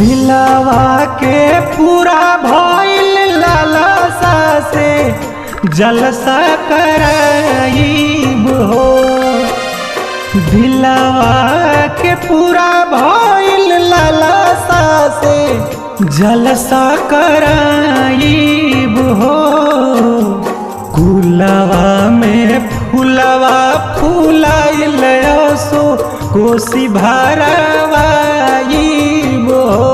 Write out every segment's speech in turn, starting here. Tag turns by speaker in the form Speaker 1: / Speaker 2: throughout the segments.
Speaker 1: दिलवा के पूरा भइल लालसा से जलसा कराइब हो। दिलवा के पूरा भइल लालसा से जलसा कराइब हो। गुलवा में फूलवा फूलाइल सो कोसी भरवाइब हो।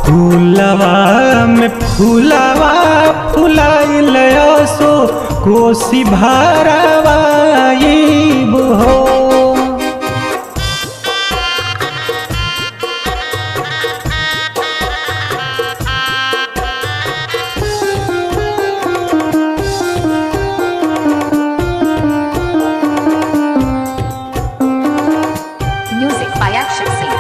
Speaker 1: गुलवा में फूलवा फूलाइल सो कोसी भरवाइब हो।
Speaker 2: Music by Action Scene.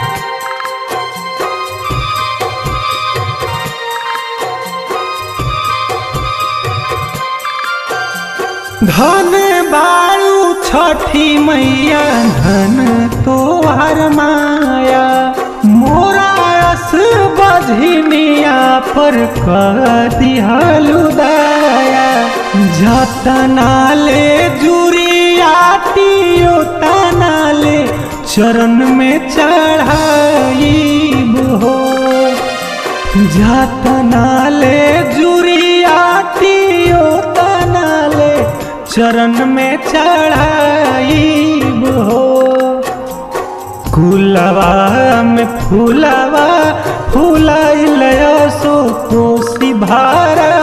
Speaker 1: धन बारू छठी मैया धन तोहर माया। मोरा अस बझनिया पर दिहलु दया। जतना ले जुरियाती ओतना ले चरण में चढ़ाइब हो। जतना ले जुरियाती ओतना ले चरण में चढ़ाइब हो। गुलवा में फूलवा फूलाइल सो कोसी भरवाइब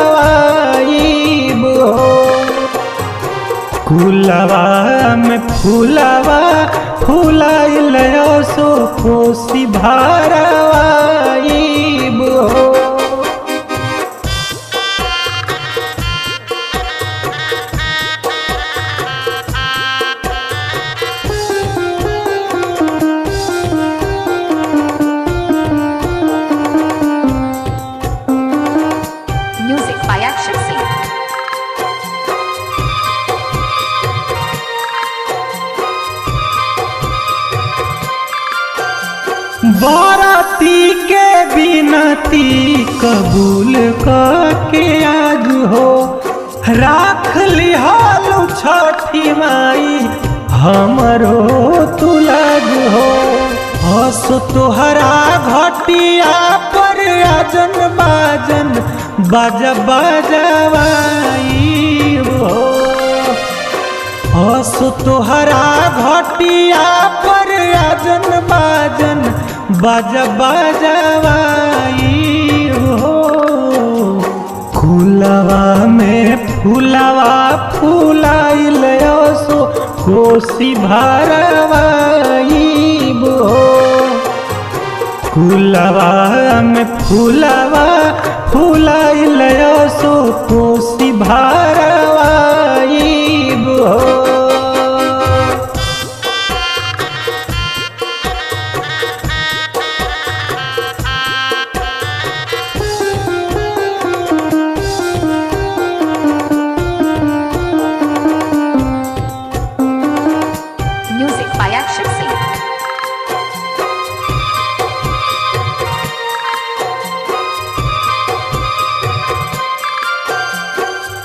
Speaker 1: हो। गुलवा में फूलवा फूलाइल सो कोसी भरवाइब हो।
Speaker 2: Music by Action Scene.
Speaker 1: बाराती के बिनती कबूल करके आज हो। राख लिहालू छठी माई हमरो तुलज हो। हस तोहरा घटिया पर आजन बाजन बाज बजवाइब हो। हस तोहरा घटिया पर आजन बाजन बाज बजवाइब हो। गुलवा में फूलवा फूलाइल सो कोसी भरवाइब हो। गुलवा में फूलवा फूलाइल सो कोसी भरवाइब हो।
Speaker 2: Music by Action Scene.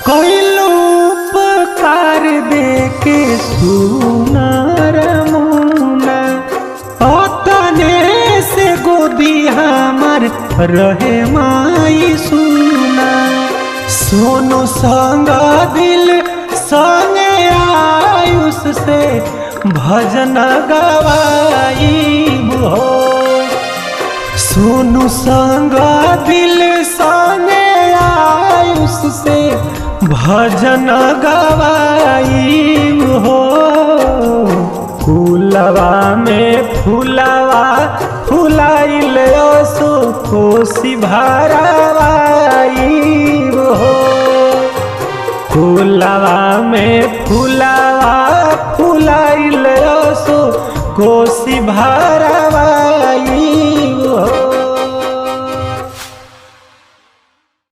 Speaker 1: कैलू उपकार देके सुनार मुना। अतने से गोदी हमार रहे माई सुना। सोनू संग दिल संगे आयुष से भजन गवाइब हो। सोनू संग दिल संगे आयुष से भजन गवाइब हो। गुलवा में फूलवा फूलाइल सो कोसी भरवाइब हो। गुलवा में फूलवा फूलाइल सो कोसी भरवाइब हो।